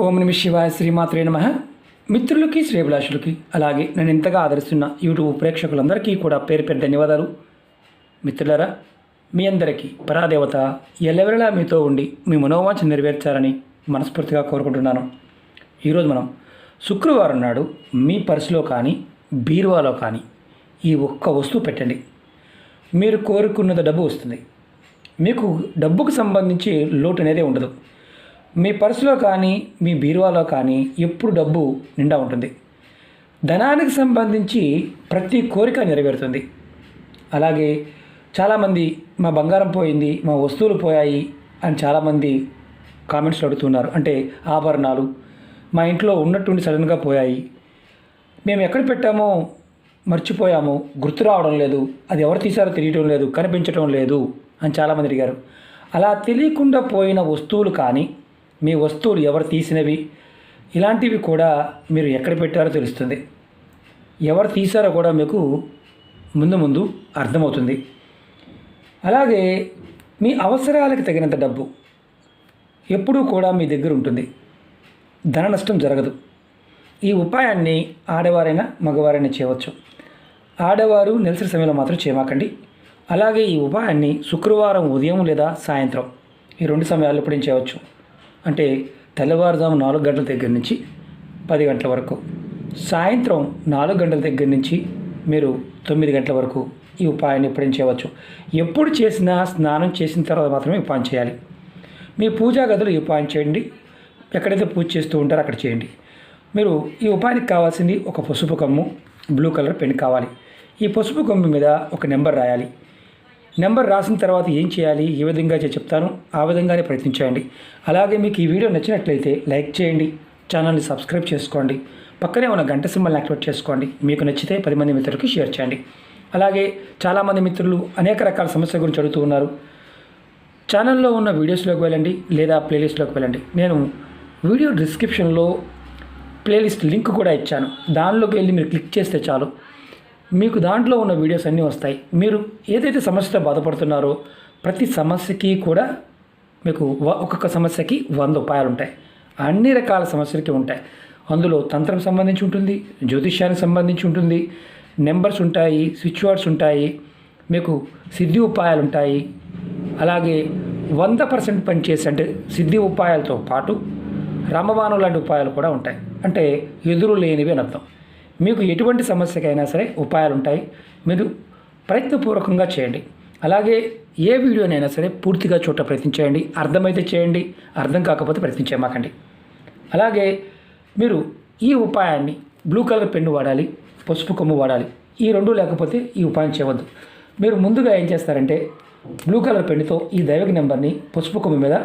ఓం నమ శివాయ, శ్రీమాత్రే నమః. మిత్రులకి, శ్రేభిలాషులకి, అలాగే నేను ఇంతగా ఆదరిస్తున్న యూట్యూబ్ ప్రేక్షకులందరికీ కూడా పేరు పేరు ధన్యవాదాలు. మిత్రులారా, మీ అందరికీ పరాదేవత ఎల్లవెల్లలా మీతో ఉండి మీ మనోవాంఛ నెరవేర్చాలని మనస్ఫూర్తిగా కోరుకుంటున్నాను. ఈరోజు మనం శుక్రవారం నాడు మీ పర్సులో కానీ బీరువాలో కానీ ఈ ఒక్క వస్తువు పెట్టండి. మీరు కోరుకున్నది డబ్బు వస్తుంది. మీకు డబ్బుకు సంబంధించి లోటు అనేదే ఉండదు. మీ పర్సులో కానీ మీ బీరువాలో కానీ ఎప్పుడు డబ్బు నిండా ఉంటుంది. ధనానికి సంబంధించి ప్రతి కోరిక నెరవేరుతుంది. అలాగే చాలామంది మా బంగారం పోయింది, మా వస్తువులు పోయాయి అని చాలామంది కామెంట్స్లో అడుగుతున్నారు. అంటే ఆభరణాలు మా ఇంట్లో ఉన్నట్టుండి సడన్గా పోయాయి, మేము ఎక్కడ పెట్టామో మర్చిపోయాము, గుర్తు రావడం లేదు, అది ఎవరు తీశారో తెలియటం లేదు, కనిపించడం లేదు అని చాలామంది అడిగారు. అలా తెలియకుండా పోయిన వస్తువులు కానీ మీ వస్తువులు ఎవరు తీసినవి ఇలాంటివి కూడా మీరు ఎక్కడ పెట్టారో తెలుస్తుంది. ఎవరు తీశారో కూడా మీకు ముందు అర్థమవుతుంది. అలాగే మీ అవసరాలకు తగినంత డబ్బు ఎప్పుడూ కూడా మీ దగ్గర ఉంటుంది. ధన నష్టం జరగదు. ఈ ఉపాయాన్ని ఆడవారైనా మగవారైనా చేయవచ్చు. ఆడవారు నెలసరి సమయంలో మాత్రం చేయమాకండి. అలాగే ఈ ఉపాయాన్ని శుక్రవారం ఉదయం లేదా సాయంత్రం ఈ 2 సమయాల్లో ఎప్పుడైనా చేయవచ్చు. అంటే తెల్లవారుజాము 4 గంటల దగ్గర నుంచి 10 గంటల వరకు, సాయంత్రం 4 గంటల దగ్గర నుంచి మీరు 9 గంటల వరకు ఈ ఉపాయాన్ని ఎప్పుడైనా చేయవచ్చు. ఎప్పుడు చేసినా స్నానం చేసిన తర్వాత మాత్రమే ఉపాయం చేయాలి. మీ పూజా గదులు ఈ ఉపాయం చేయండి. ఎక్కడైతే పూజ చేస్తూ ఉంటారో అక్కడ చేయండి. మీరు ఈ ఉపాయానికి కావాల్సింది ఒక పసుపు కొమ్ము, బ్లూ కలర్ పెన్ కావాలి. ఈ పసుపు కొమ్ము మీద ఒక నెంబర్ రాయాలి. నెంబర్ రాసిన తర్వాత ఏం చేయాలి, ఏ విధంగా చెప్తాను, ఆ విధంగానే ప్రయత్నించండి. అలాగే మీకు ఈ వీడియో నచ్చినట్లయితే లైక్ చేయండి, ఛానల్ని సబ్స్క్రైబ్ చేసుకోండి, పక్కనే ఉన్న గంట సింబల్ని యాక్టివేట్ చేసుకోండి. మీకు నచ్చితే 10 మంది మిత్రులకి షేర్ చేయండి. అలాగే చాలామంది మిత్రులు అనేక రకాల సమస్యల గురించి అడుగుతూ ఉన్నారు. ఛానల్లో ఉన్న వీడియోస్లోకి వెళ్ళండి లేదా ప్లేలిస్ట్లోకి వెళ్ళండి. నేను వీడియో డిస్క్రిప్షన్లో ప్లేలిస్ట్ లింక్ కూడా ఇచ్చాను. దానిలోకి వెళ్ళి మీరు క్లిక్ చేస్తే చాలు, మీకు దాంట్లో ఉన్న వీడియోస్ అన్నీ వస్తాయి. మీరు ఏదైతే సమస్యతో బాధపడుతున్నారో ప్రతి సమస్యకి కూడా మీకు ఒక్కొక్క సమస్యకి 100 ఉపాయాలు ఉంటాయి. అన్ని రకాల సమస్యలకి ఉంటాయి. అందులో తంత్రం సంబంధించి ఉంటుంది, జ్యోతిష్యానికి సంబంధించి ఉంటుంది, నెంబర్స్ ఉంటాయి, స్విచ్ వర్డ్స్ ఉంటాయి, మీకు సిద్ధి ఉపాయాలు ఉంటాయి. అలాగే 100% పనిచేసే అంటే సిద్ధి ఉపాయాలతో పాటు రామబాణం లాంటి ఉపాయాలు కూడా ఉంటాయి. అంటే ఎదురు లేనివి అని అర్థం. మీకు ఎటువంటి సమస్యకైనా సరే ఉపాయాలు ఉంటాయి. మీరు ప్రయత్నపూర్వకంగా చేయండి. అలాగే ఏ వీడియోనైనా సరే పూర్తిగా చూడ ప్రయత్నించేయండి. అర్థమైతే చేయండి, అర్థం కాకపోతే ప్రయత్నించేమాకండి. అలాగే మీరు ఈ ఉపాయాన్ని బ్లూ కలర్ పెన్ను వాడాలి, పసుపు కొమ్ము వాడాలి. ఈ 2 లేకపోతే ఈ ఉపాయం చేయవద్దు. మీరు ముందుగా ఏం చేస్తారంటే బ్లూ కలర్ పెన్నుతో ఈ దైవిక నెంబర్ని పసుపు కొమ్ము మీద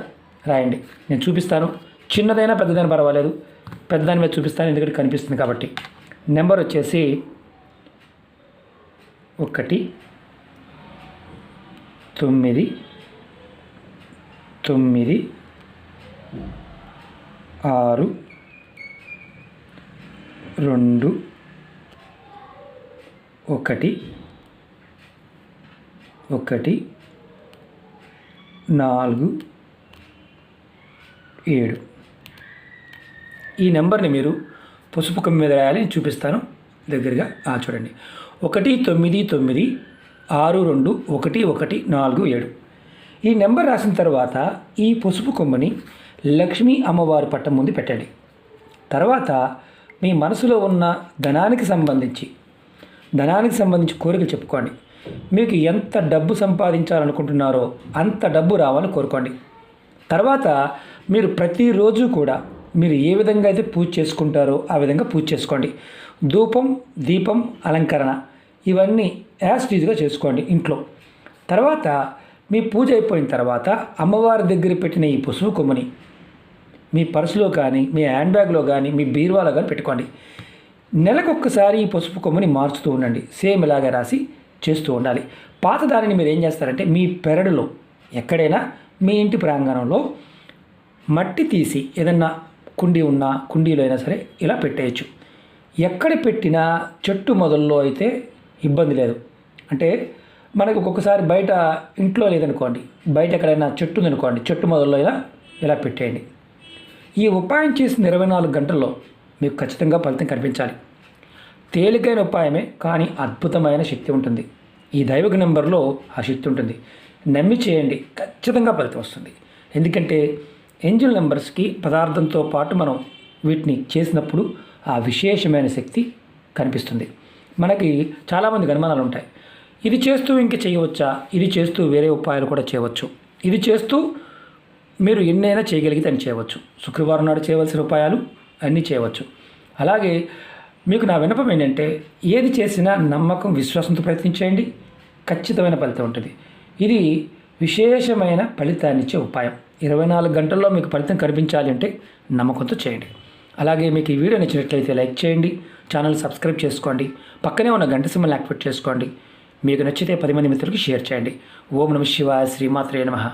రాయండి. నేను చూపిస్తాను. చిన్నదైనా పెద్దదైనా పర్వాలేదు, పెద్దదాని మీద చూపిస్తాను ఎందుకంటే కనిపిస్తుంది కాబట్టి. నెంబర్ వచ్చేసి 1 9 9 6 2 1 1 4 7. ఈ నెంబర్ని మీరు పసుపు కొమ్ము మీద రాయాలి. చూపిస్తాను దగ్గరగా. చూడండి, 1 9 9 6 2 1 1 4 7. ఈ నెంబర్ రాసిన తర్వాత ఈ పసుపు కొమ్ముని లక్ష్మీ అమ్మవారి పట్టం ముందు పెట్టండి. తర్వాత మీ మనసులో ఉన్న ధనానికి సంబంధించి కోరికలు చెప్పుకోండి. మీకు ఎంత డబ్బు సంపాదించాలనుకుంటున్నారో అంత డబ్బు రావాలని కోరుకోండి. తర్వాత మీరు ప్రతిరోజు కూడా మీరు ఏ విధంగా అయితే పూజ చేసుకుంటారో ఆ విధంగా పూజ చేసుకోండి. ధూపం, దీపం, అలంకరణ ఇవన్నీ యాజ్ టీజ్గా చేసుకోండి ఇంట్లో. తర్వాత మీ పూజ అయిపోయిన తర్వాత అమ్మవారి దగ్గర పెట్టిన ఈ పసుపు కొమ్ముని మీ పర్సులో కానీ, మీ హ్యాండ్ బ్యాగ్లో కానీ, మీ బీరువాలో కానీ పెట్టుకోండి. నెలకొక్కసారి ఈ పసుపు కొమ్ముని మార్చుతూ ఉండండి. సేమ్ ఇలాగే రాసి చేస్తూ ఉండాలి. పాత దానిని మీరు ఏం చేస్తారంటే మీ పెరడులో ఎక్కడైనా మీ ఇంటి ప్రాంగణంలో మట్టి తీసి ఏదన్నా కుండీ ఉన్నా కుండీలో అయినా సరే ఇలా పెట్టేయచ్చు. ఎక్కడ పెట్టినా చెట్టు మొదల్లో అయితే ఇబ్బంది లేదు. అంటే మనకు ఒక్కొక్కసారి బయట ఇంట్లో లేదనుకోండి, బయట ఎక్కడైనా చెట్టు ఉందనుకోండి, చెట్టు మొదల్లో ఇలా పెట్టేయండి. ఈ ఉపాయం చేసిన 24 గంటల్లో మీకు ఖచ్చితంగా ఫలితం కనిపించాలి. తేలికైన ఉపాయమే, కానీ అద్భుతమైన శక్తి ఉంటుంది. ఈ దైవిక నెంబర్లో ఆ శక్తి ఉంటుంది. నమ్మి చేయండి, ఖచ్చితంగా ఫలితం వస్తుంది. ఎందుకంటే ఏంజిల్ నెంబర్స్కి పదార్థంతో పాటు మనం వీటిని చేసినప్పుడు ఆ విశేషమైన శక్తి కనిపిస్తుంది. మనకి చాలామందికి అనుమానాలు ఉంటాయి. ఇది చేస్తూ ఇంక చేయవచ్చా, ఇది చేస్తూ వేరే ఉపాయాలు కూడా చేయవచ్చు, ఇది చేస్తూ మీరు ఎన్నైనా చేయగలిగితే అని చేయవచ్చు. శుక్రవారం నాడు చేయవలసిన ఉపాయాలు అన్నీ చేయవచ్చు. అలాగే మీకు నా విన్నపం ఏంటంటే, ఏది చేసినా నమ్మకం విశ్వాసంతో ప్రయత్నించేయండి, ఖచ్చితమైన ఫలితం ఉంటుంది. ఇది విశేషమైన ఫలితాన్ని ఇచ్చే ఉపాయం. 24 గంటల్లో మీకు ఫలితం కనిపించాలి అంటే నమ్మకంతో చేయండి. అలాగే మీకు ఈ వీడియో నచ్చినట్లయితే లైక్ చేయండి, ఛానల్ సబ్స్క్రైబ్ చేసుకోండి, పక్కనే ఉన్న గంట సింబల్ యాక్టివేట్ చేసుకోండి. మీకు నచ్చితే 10 మంది మిత్రులకి షేర్ చేయండి. ఓం నమః శివాయ, శ్రీమాత్రే నమః.